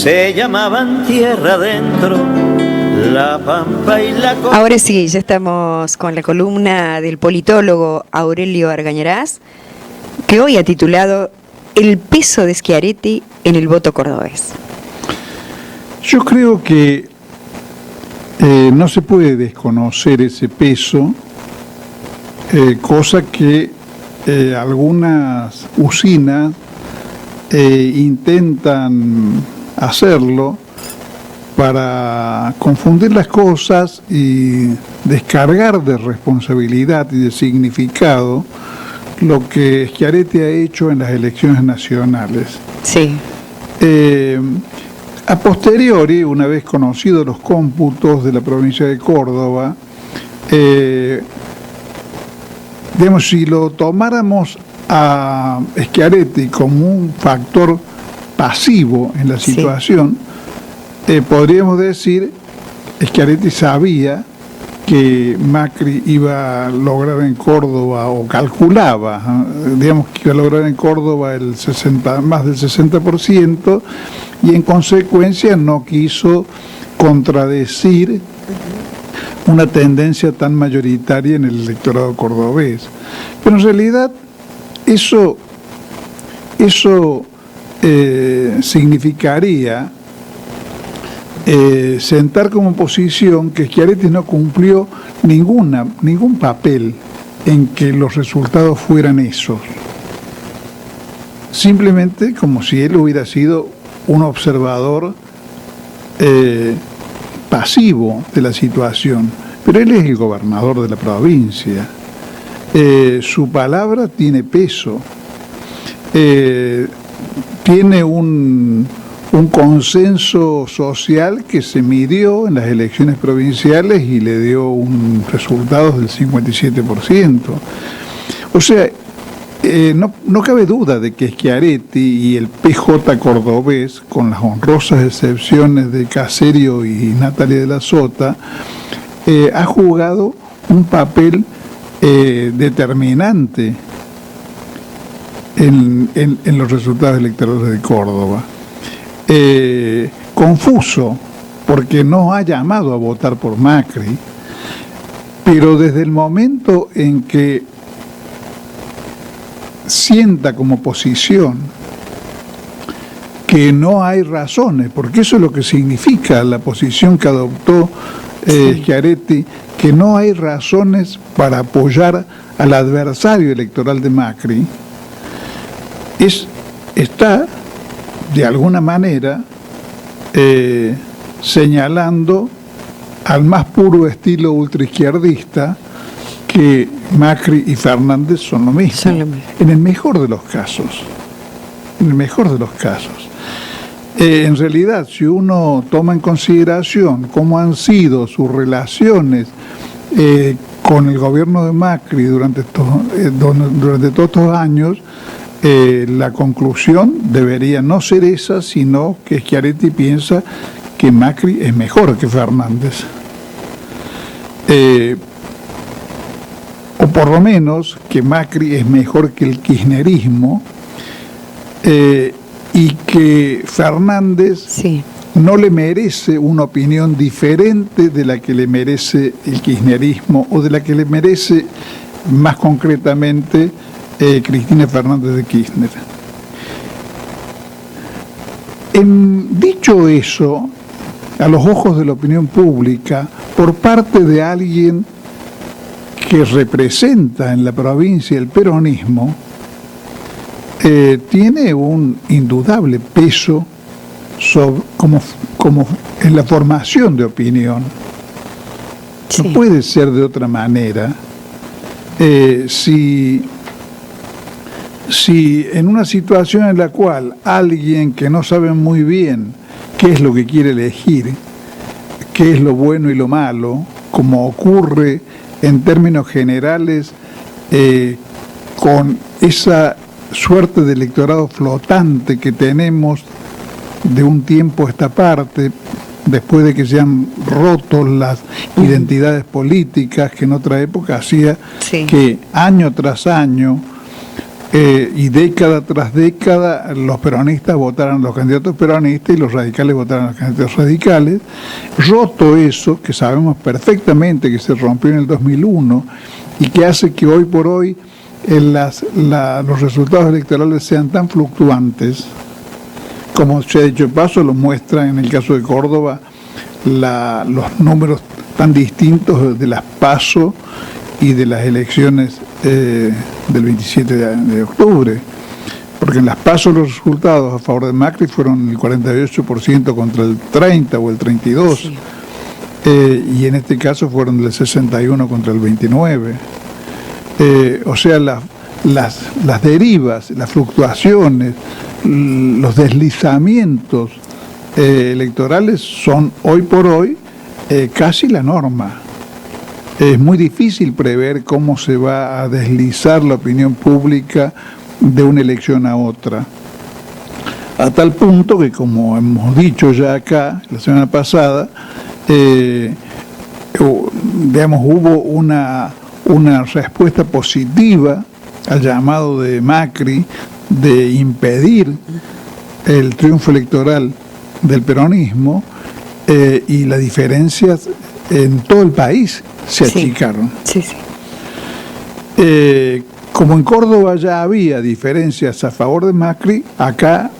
se llamaban tierra adentro, la pampa y la costa. Ahora sí, ya estamos con la columna del politólogo Aurelio Argañarás, que hoy ha titulado El peso de Schiaretti en el voto cordobés. Yo creo que no se puede desconocer ese peso, cosa que algunas usinas intentan hacerlo para confundir las cosas y descargar de responsabilidad y de significado lo que Schiaretti ha hecho en las elecciones nacionales. Sí. A posteriori, una vez conocidos los cómputos de la provincia de Córdoba, digamos, si lo tomáramos a Schiaretti como un factor pasivo en la situación, podríamos decir que Schiaretti sabía que Macri iba a lograr en Córdoba, o calculaba, digamos que iba a lograr en Córdoba más del 60%, y en consecuencia no quiso contradecir una tendencia tan mayoritaria en el electorado cordobés. Pero en realidad eso significaría sentar como posición que Schiaretti no cumplió ningún papel en que los resultados fueran esos. Simplemente como si él hubiera sido un observador pasivo de la situación. Pero él es el gobernador de la provincia. Su palabra tiene peso. Tiene un consenso social que se midió en las elecciones provinciales y le dio un resultado del 57%. O sea, no cabe duda de que Schiaretti y el PJ cordobés, con las honrosas excepciones de Caserio y Natalia de la Sota, ha jugado un papel determinante en los resultados electorales de Córdoba. Confuso, porque no ha llamado a votar por Macri, pero desde el momento en que sienta como posición que no hay razones, porque eso es lo que significa la posición que adoptó Schiaretti, que no hay razones para apoyar al adversario electoral de Macri, está de alguna manera señalando al más puro estilo ultraizquierdista que Macri y Fernández son lo mismo. En el mejor de los casos. En el mejor de los casos. En realidad, si uno toma en consideración cómo han sido sus relaciones con el gobierno de Macri durante todos estos años, la conclusión debería no ser esa, sino que Schiaretti piensa que Macri es mejor que Fernández. O por lo menos que Macri es mejor que el kirchnerismo, y que Fernández no le merece una opinión diferente de la que le merece el kirchnerismo o de la que le merece más concretamente Cristina Fernández de Kirchner. Dicho eso, a los ojos de la opinión pública, por parte de alguien que representa en la provincia el peronismo, tiene un indudable peso como en la formación de opinión. Sí. No puede ser de otra manera. Si en una situación en la cual alguien que no sabe muy bien qué es lo que quiere elegir, qué es lo bueno y lo malo, como ocurre en términos generales con esa suerte de electorado flotante que tenemos de un tiempo a esta parte, después de que se han roto las identidades políticas, que en otra época hacía que año tras año y década tras década los peronistas votaron a los candidatos peronistas y los radicales votaron a los candidatos radicales. Roto eso, que sabemos perfectamente que se rompió en el 2001 y que hace que hoy por hoy los resultados electorales sean tan fluctuantes, como se ha dicho de paso, lo muestra en el caso de Córdoba los números tan distintos de las PASO y de las elecciones del 27 de octubre, porque en las PASO los resultados a favor de Macri fueron el 48% contra el 30 o el 32%, sí. Y en este caso fueron del 61 contra el 29. O sea, las derivas, las fluctuaciones, los deslizamientos electorales son hoy por hoy casi la norma. Es muy difícil prever cómo se va a deslizar la opinión pública de una elección a otra. A tal punto que, como hemos dicho ya acá la semana pasada, hubo una respuesta positiva al llamado de Macri de impedir el triunfo electoral del peronismo, y las diferencias en todo el país se achicaron. Sí, sí. Como en Córdoba ya había diferencias a favor de Macri, acá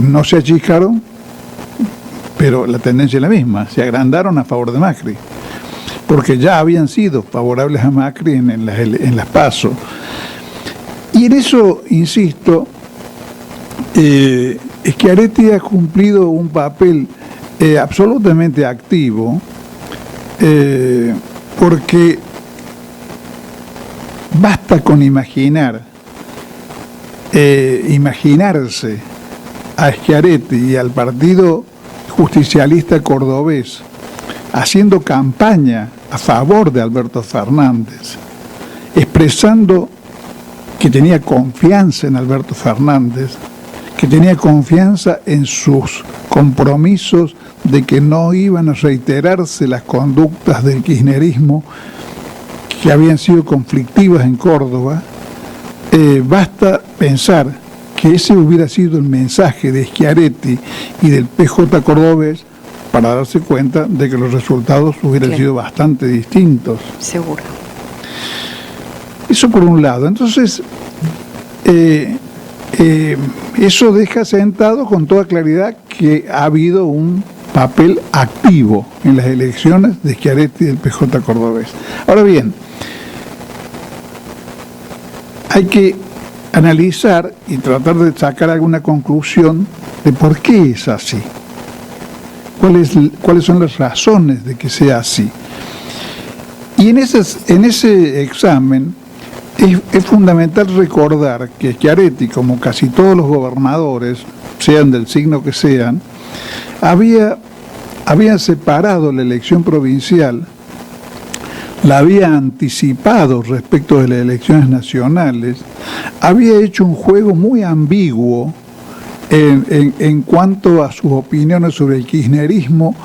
no se achicaron, pero la tendencia es la misma, se agrandaron a favor de Macri, porque ya habían sido favorables a Macri en las PASO. Y en eso, insisto, Schiaretti ha cumplido un papel absolutamente activo, porque basta con imaginarse a Schiaretti y al Partido Justicialista Cordobés haciendo campaña a favor de Alberto Fernández, expresando que tenía confianza en Alberto Fernández, que tenía confianza en sus compromisos de que no iban a reiterarse las conductas del kirchnerismo que habían sido conflictivas en Córdoba. Basta pensar que ese hubiera sido el mensaje de Schiaretti y del PJ cordobés para darse cuenta de que los resultados hubieran sido bastante distintos. Seguro. Eso por un lado. Entonces, eso deja sentado con toda claridad que ha habido un papel activo en las elecciones de Schiaretti y del PJ cordobés. Ahora bien, hay que analizar y tratar de sacar alguna conclusión de por qué es así. ¿Cuáles son las razones de que sea así? Y en ese examen es fundamental recordar que Schiaretti, como casi todos los gobernadores, sean del signo que sean, había separado la elección provincial, la había anticipado respecto de las elecciones nacionales, había hecho un juego muy ambiguo en cuanto a sus opiniones sobre el kirchnerismo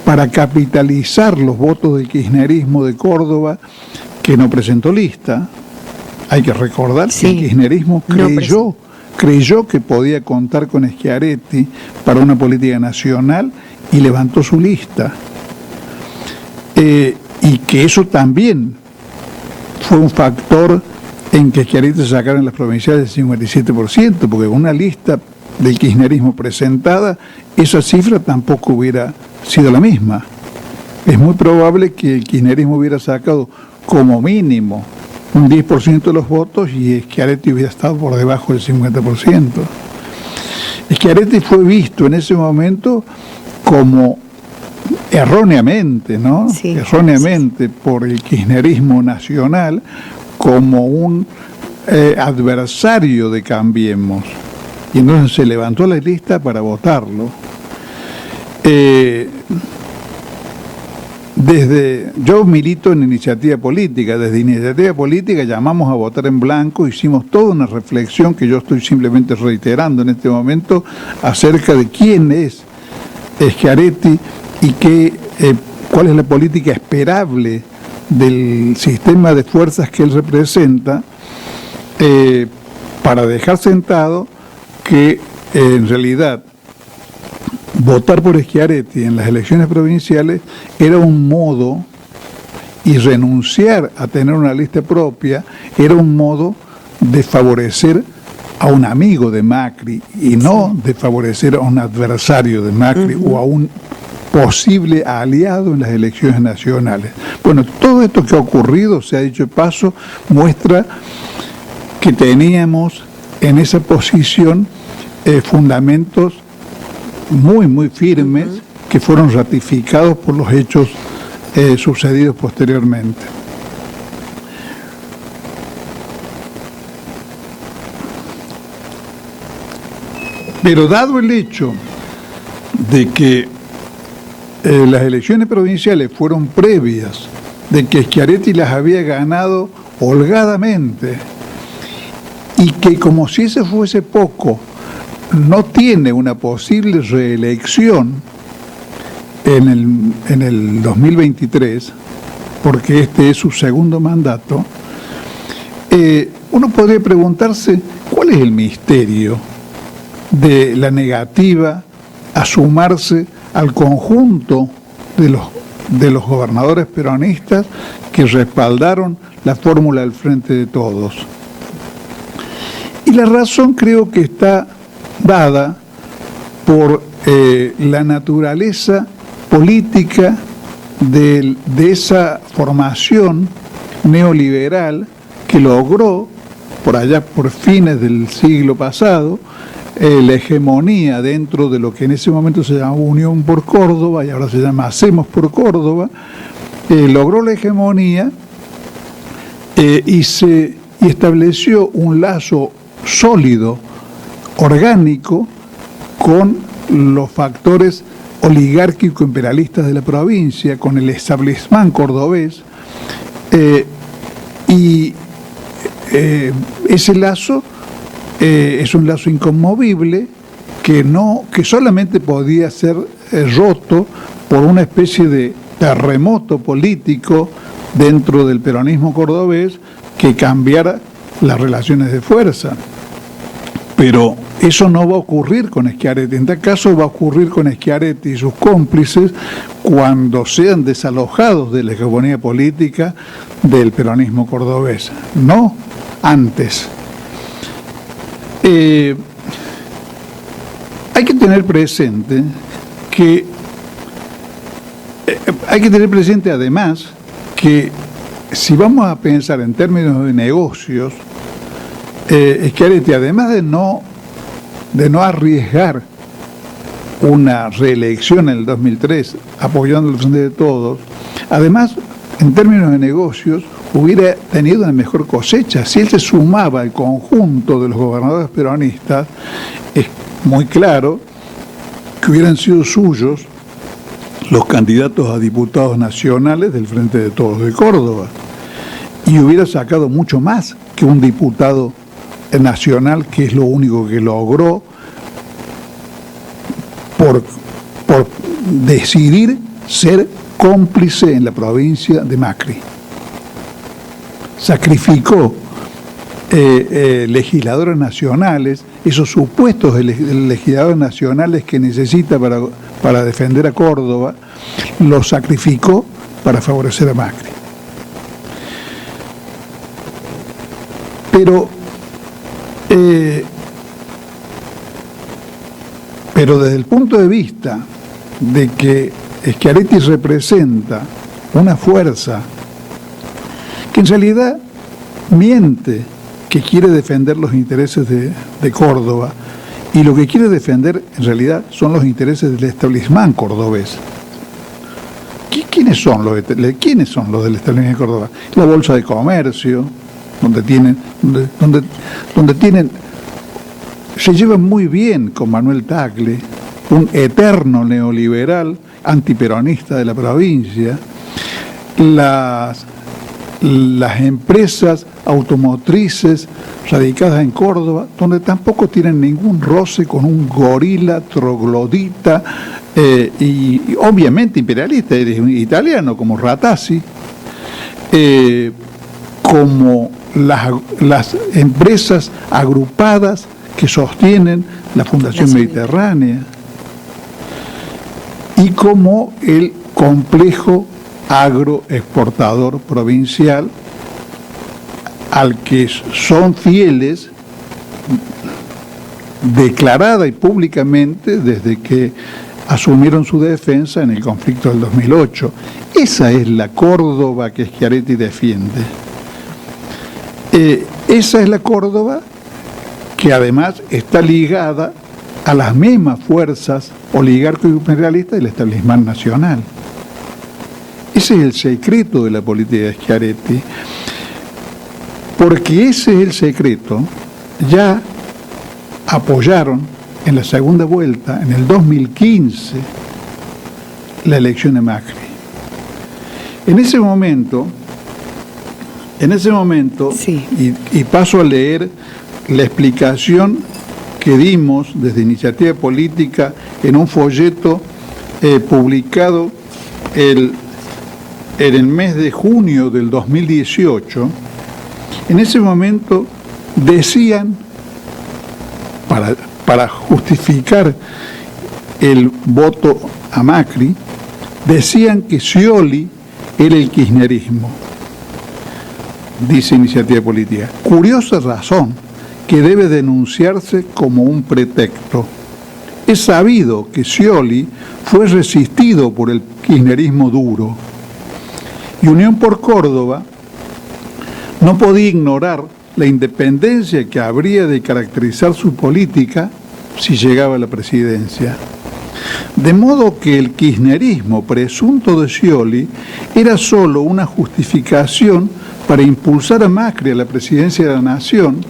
para capitalizar los votos del kirchnerismo de Córdoba, que no presentó lista. Hay que recordar que el kirchnerismo creyó que podía contar con Schiaretti para una política nacional y levantó su lista. Y que eso también fue un factor en que Schiaretti se sacara en las provinciales el 57%, porque con una lista del kirchnerismo presentada, esa cifra tampoco hubiera sido la misma. Es muy probable que el kirchnerismo hubiera sacado como mínimo un 10% de los votos y Schiaretti hubiera estado por debajo del 50%. Schiaretti fue visto en ese momento como erróneamente, ¿no? Sí, erróneamente por el kirchnerismo nacional como un adversario de Cambiemos. Y entonces se levantó la lista para votarlo. Yo milito en Iniciativa Política. Desde Iniciativa Política llamamos a votar en blanco, hicimos toda una reflexión que yo estoy simplemente reiterando en este momento acerca de quién es Schiaretti y cuál es la política esperable del sistema de fuerzas que él representa, para dejar sentado que en realidad votar por Schiaretti en las elecciones provinciales era un modo, y renunciar a tener una lista propia era un modo de favorecer a un amigo de Macri y no de favorecer a un adversario de Macri o a un posible aliado en las elecciones nacionales. Bueno, todo esto que ha ocurrido, se ha dicho de paso, muestra que teníamos en esa posición fundamentos muy, muy firmes que fueron ratificados por los hechos sucedidos posteriormente. Pero dado el hecho de que las elecciones provinciales fueron previas, de que Schiaretti las había ganado holgadamente, y que como si ese fuese poco, no tiene una posible reelección en el 2023, porque este es su segundo mandato, uno podría preguntarse cuál es el misterio de la negativa a sumarse al conjunto de los gobernadores peronistas que respaldaron la fórmula del Frente de Todos. Y la razón creo que está dada por la naturaleza política de esa formación neoliberal que logró, por allá por fines del siglo pasado, la hegemonía dentro de lo que en ese momento se llamaba Unión por Córdoba y ahora se llama Hacemos por Córdoba, logró la hegemonía y estableció un lazo sólido, orgánico, con los factores oligárquico-imperialistas de la provincia, con el establishment cordobés, y ese lazo es un lazo inconmovible que solamente podía ser roto por una especie de terremoto político dentro del peronismo cordobés que cambiara las relaciones de fuerza. Pero eso no va a ocurrir con Schiaretti. En tal caso va a ocurrir con Schiaretti y sus cómplices cuando sean desalojados de la hegemonía política del peronismo cordobés, no antes. Hay que tener presente además que si vamos a pensar en términos de negocios, Schiaretti, además de no arriesgar una reelección en el 2003 apoyando el Frente de Todos, además en términos de negocios hubiera tenido una mejor cosecha. Si él se sumaba al conjunto de los gobernadores peronistas, es muy claro que hubieran sido suyos los candidatos a diputados nacionales del Frente de Todos de Córdoba y hubiera sacado mucho más que un diputado nacional, que es lo único que logró por decidir ser cómplice en la provincia de Macri. Sacrificó legisladores nacionales, esos supuestos legisladores nacionales que necesita para defender a Córdoba, los sacrificó para favorecer a Macri. Pero desde el punto de vista de que Schiaretti representa una fuerza que en realidad miente, que quiere defender los intereses de Córdoba, y lo que quiere defender en realidad son los intereses del establishment cordobés. ¿Quiénes son los del establishment de Córdoba? La Bolsa de Comercio, se llevan muy bien con Manuel Tagle, un eterno neoliberal antiperonista de la provincia, las empresas automotrices radicadas en Córdoba, donde tampoco tienen ningún roce con un gorila troglodita y obviamente imperialista, italiano como Ratazzi, como las empresas agrupadas que sostienen la Fundación Mediterránea, y como el complejo agroexportador provincial al que son fieles declarada y públicamente desde que asumieron su defensa en el conflicto del 2008. Esa es la Córdoba que Schiaretti defiende. Esa es la Córdoba que además está ligada a las mismas fuerzas oligárquico-imperialistas del establismo nacional. Ese es el secreto de la política de Schiaretti, porque ese es el secreto. Ya apoyaron en la segunda vuelta, en el 2015, la elección de Macri. En ese momento, sí. y paso a leer la explicación que dimos desde Iniciativa Política en un folleto publicado en el mes de junio del 2018. En ese momento decían, para justificar el voto a Macri, decían que Scioli era el kirchnerismo. Dice Iniciativa Política. Curiosa razón que debe denunciarse como un pretexto. Es sabido que Scioli fue resistido por el kirchnerismo duro, y Unión por Córdoba no podía ignorar la independencia que habría de caracterizar su política si llegaba a la presidencia. De modo que el kirchnerismo presunto de Scioli era solo una justificación para impulsar a Macri a la presidencia de la Nación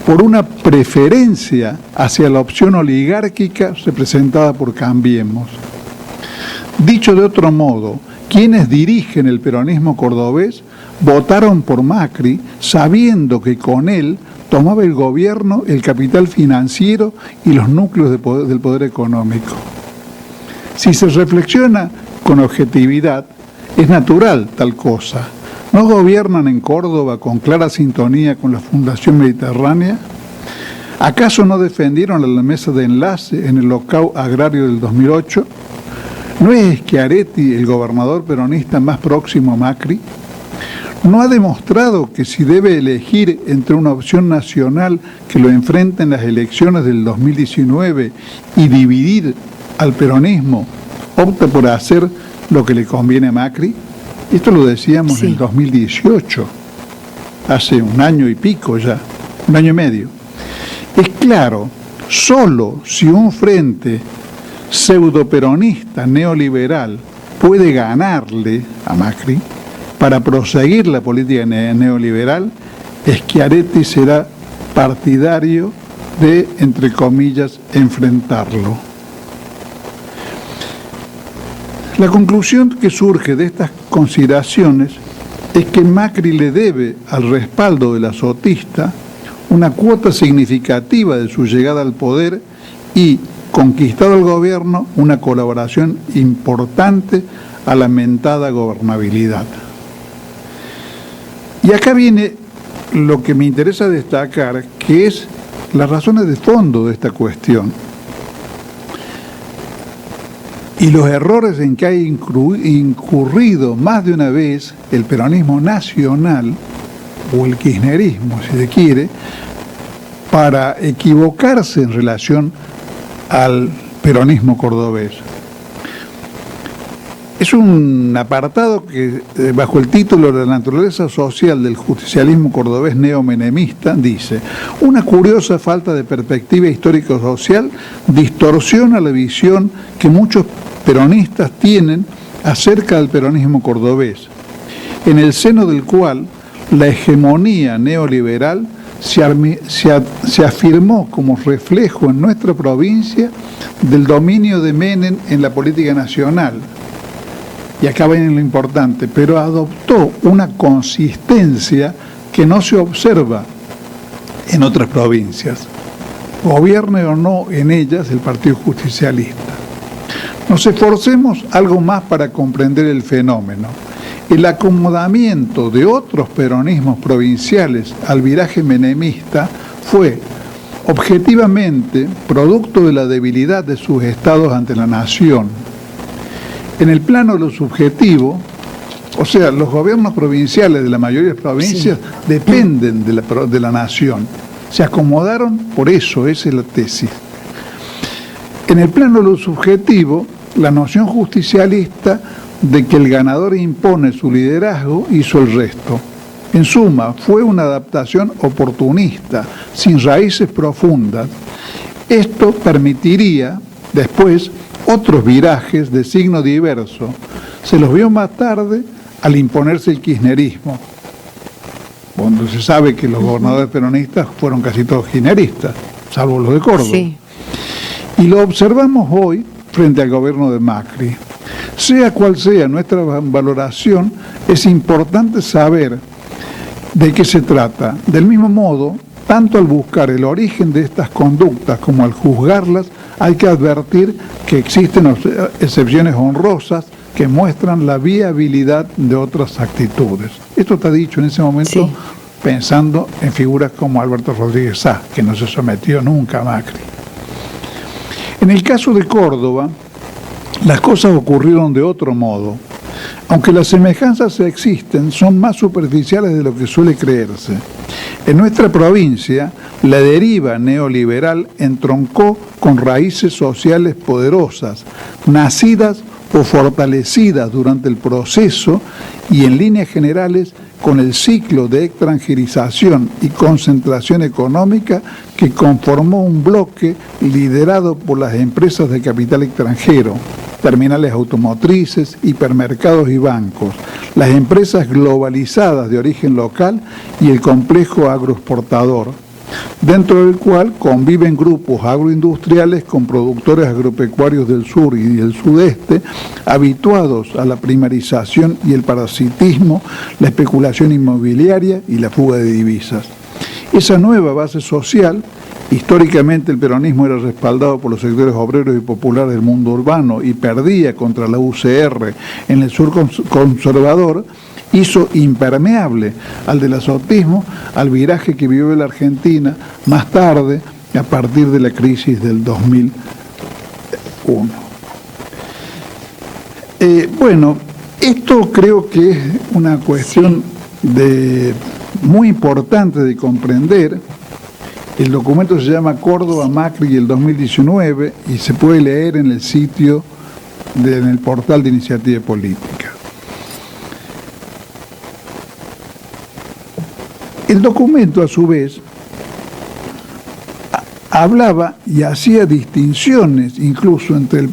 por una preferencia hacia la opción oligárquica representada por Cambiemos. Dicho de otro modo, quienes dirigen el peronismo cordobés votaron por Macri sabiendo que con él tomaba el gobierno, el capital financiero y los núcleos del poder económico. Si se reflexiona con objetividad, es natural tal cosa. ¿No gobiernan en Córdoba con clara sintonía con la Fundación Mediterránea? ¿Acaso no defendieron la mesa de enlace en el locao agrario del 2008? ¿No es Schiaretti el gobernador peronista más próximo a Macri? ¿No ha demostrado que si debe elegir entre una opción nacional que lo enfrenta en las elecciones del 2019 y dividir al peronismo, opta por hacer lo que le conviene a Macri? Esto lo decíamos en el 2018, hace un año y pico ya, un año y medio. Es claro, solo si un frente pseudoperonista neoliberal puede ganarle a Macri para proseguir la política neoliberal, Schiaretti será partidario de, entre comillas, enfrentarlo. La conclusión que surge de estas consideraciones es que Macri le debe al respaldo de la sotista una cuota significativa de su llegada al poder y, conquistado el gobierno, una colaboración importante a la mentada gobernabilidad. Y acá viene lo que me interesa destacar, que es las razones de fondo de esta cuestión y los errores en que ha incurrido más de una vez el peronismo nacional, o el kirchnerismo, si se quiere, para equivocarse en relación al peronismo cordobés. Es un apartado que, bajo el título de la naturaleza social del justicialismo cordobés neomenemista, dice: una curiosa falta de perspectiva histórico-social distorsiona la visión que muchos peronistas tienen acerca del peronismo cordobés, en el seno del cual la hegemonía neoliberal se afirmó como reflejo en nuestra provincia del dominio de Menem en la política nacional. Y acá viene lo importante, pero adoptó una consistencia que no se observa en otras provincias, gobierne o no en ellas el Partido Justicialista. Nos esforcemos algo más para comprender el fenómeno. El acomodamiento de otros peronismos provinciales al viraje menemista fue objetivamente producto de la debilidad de sus estados ante la nación. En el plano de lo subjetivo, o sea, los gobiernos provinciales de la mayoría de las provincias dependen de la nación. Se acomodaron por eso, esa es la tesis. En el plano de lo subjetivo, la noción justicialista de que el ganador impone su liderazgo hizo el resto. En suma, fue una adaptación oportunista, sin raíces profundas. Esto permitiría, después, otros virajes de signo diverso. Se los vio más tarde al imponerse el kirchnerismo. Cuando se sabe que los gobernadores peronistas fueron casi todos kirchneristas, salvo los de Córdoba. Sí. Y lo observamos hoy frente al gobierno de Macri. Sea cual sea nuestra valoración, es importante saber de qué se trata. Del mismo modo, tanto al buscar el origen de estas conductas como al juzgarlas, hay que advertir que existen excepciones honrosas que muestran la viabilidad de otras actitudes. Esto está dicho en ese momento pensando en figuras como Alberto Rodríguez Sá, que no se sometió nunca a Macri. En el caso de Córdoba, las cosas ocurrieron de otro modo. Aunque las semejanzas existen, son más superficiales de lo que suele creerse. En nuestra provincia, la deriva neoliberal entroncó con raíces sociales poderosas, nacidas o fortalecidas durante el proceso y en líneas generales con el ciclo de extranjerización y concentración económica que conformó un bloque liderado por las empresas de capital extranjero, terminales automotrices, hipermercados y bancos, las empresas globalizadas de origen local y el complejo agroexportador, dentro del cual conviven grupos agroindustriales con productores agropecuarios del sur y del sudeste, habituados a la primarización y el parasitismo, la especulación inmobiliaria y la fuga de divisas. Esa nueva base social, históricamente el peronismo era respaldado por los sectores obreros y populares del mundo urbano y perdía contra la UCR en el sur conservador, hizo impermeable al del azotismo al viraje que vivió la Argentina más tarde, a partir de la crisis del 2001. Bueno, esto creo que es una cuestión muy importante de comprender. El documento se llama Córdoba, Macri y el 2019 y se puede leer en el sitio, en el portal de Iniciativa Política. El documento, a su vez, hablaba y hacía distinciones incluso entre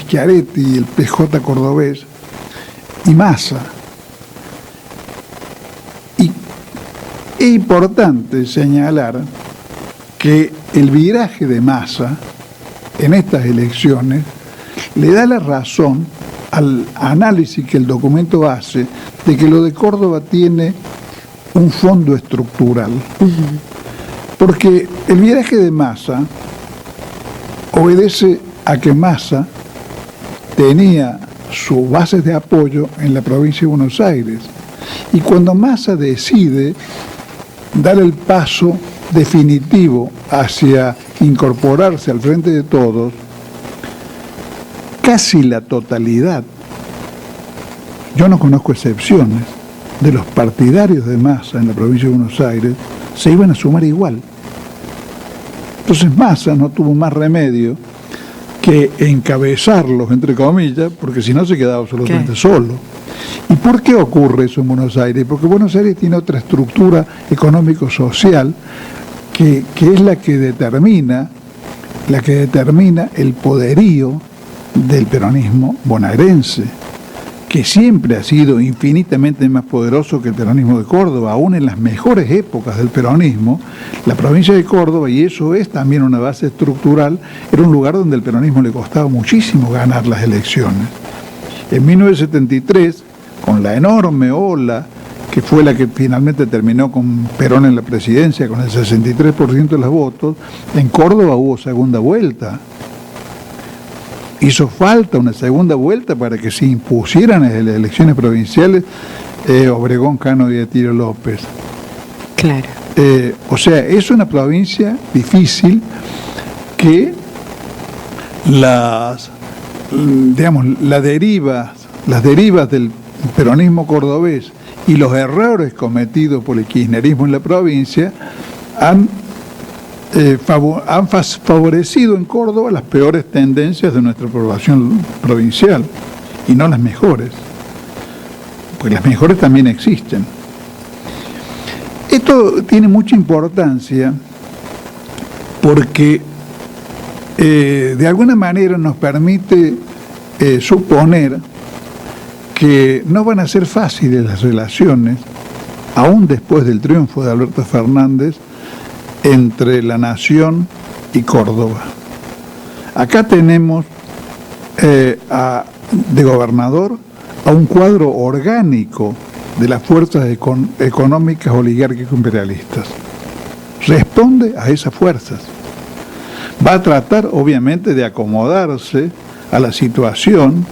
Schiaretti y el PJ cordobés y Massa. Y es importante señalar que el viraje de Massa en estas elecciones le da la razón al análisis que el documento hace de que lo de Córdoba tiene un fondo estructural. Porque el viraje de Massa obedece a que Massa tenía sus bases de apoyo en la provincia de Buenos Aires. Y cuando Massa decide dar el paso definitivo hacia incorporarse al frente de todos, casi la totalidad, yo no conozco excepciones, de los partidarios de Massa en la provincia de Buenos Aires se iban a sumar igual. Entonces Massa no tuvo más remedio que encabezarlos, entre comillas, porque si no se quedaba absolutamente solo. ¿Y por qué ocurre eso en Buenos Aires? Porque Buenos Aires tiene otra estructura económico-social que es la que determina el poderío del peronismo bonaerense, que siempre ha sido infinitamente más poderoso que el peronismo de Córdoba. Aún en las mejores épocas del peronismo, la provincia de Córdoba, y eso es también una base estructural, era un lugar donde al peronismo le costaba muchísimo ganar las elecciones. En 1973, con la enorme ola que fue la que finalmente terminó con Perón en la presidencia, con el 63% de los votos, en Córdoba hubo segunda vuelta. hizo falta una segunda vuelta para que se impusieran en las elecciones provinciales Obregón, Cano y Atilio López. Claro. O sea, es una provincia difícil que las derivas del peronismo cordobés y los errores cometidos por el kirchnerismo en la provincia han favorecido en Córdoba las peores tendencias de nuestra población provincial y no las mejores, porque las mejores también existen. Esto tiene mucha importancia porque de alguna manera nos permite suponer que no van a ser fáciles las relaciones, aún después del triunfo de Alberto Fernández, entre la Nación y Córdoba. Acá tenemos de gobernador a un cuadro orgánico de las fuerzas económicas oligárquico-imperialistas. Responde a esas fuerzas. Va a tratar, obviamente, de acomodarse a la situación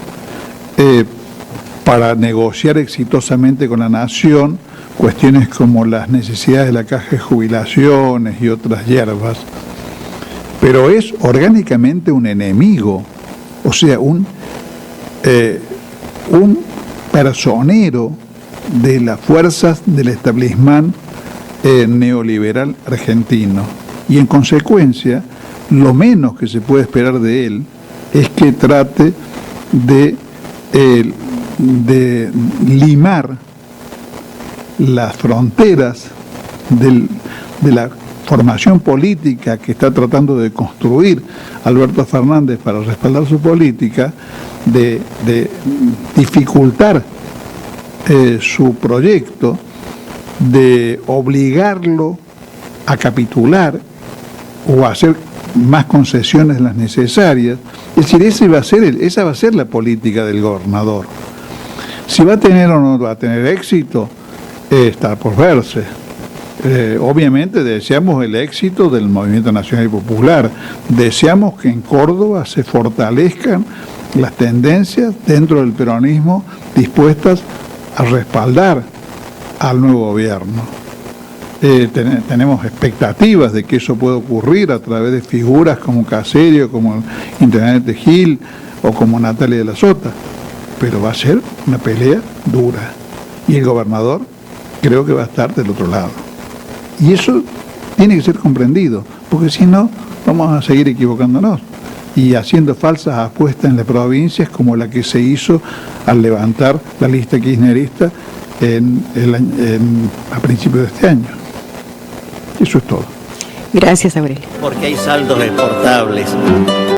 para negociar exitosamente con la Nación cuestiones como las necesidades de la caja de jubilaciones y otras hierbas, pero es orgánicamente un enemigo, o sea, un personero de las fuerzas del establishment neoliberal argentino, y en consecuencia lo menos que se puede esperar de él es que trate de limar las fronteras de la formación política que está tratando de construir Alberto Fernández para respaldar su política, de dificultar su proyecto, de obligarlo a capitular o a hacer más concesiones de las necesarias. Es decir, esa va a ser la política del gobernador. Si va a tener o no va a tener éxito, está por verse. Obviamente deseamos el éxito del Movimiento Nacional y Popular, deseamos que en Córdoba se fortalezcan las tendencias dentro del peronismo dispuestas a respaldar al nuevo gobierno. Tenemos expectativas de que eso pueda ocurrir a través de figuras como Caserio, como Intendente Gil o como Natalia de la Sota, pero va a ser una pelea dura y el gobernador creo que va a estar del otro lado. Y eso tiene que ser comprendido, porque si no, vamos a seguir equivocándonos y haciendo falsas apuestas en las provincias como la que se hizo al levantar la lista kirchnerista a principios de este año. Eso es todo. Gracias, Aurelio. Porque hay saldos exportables.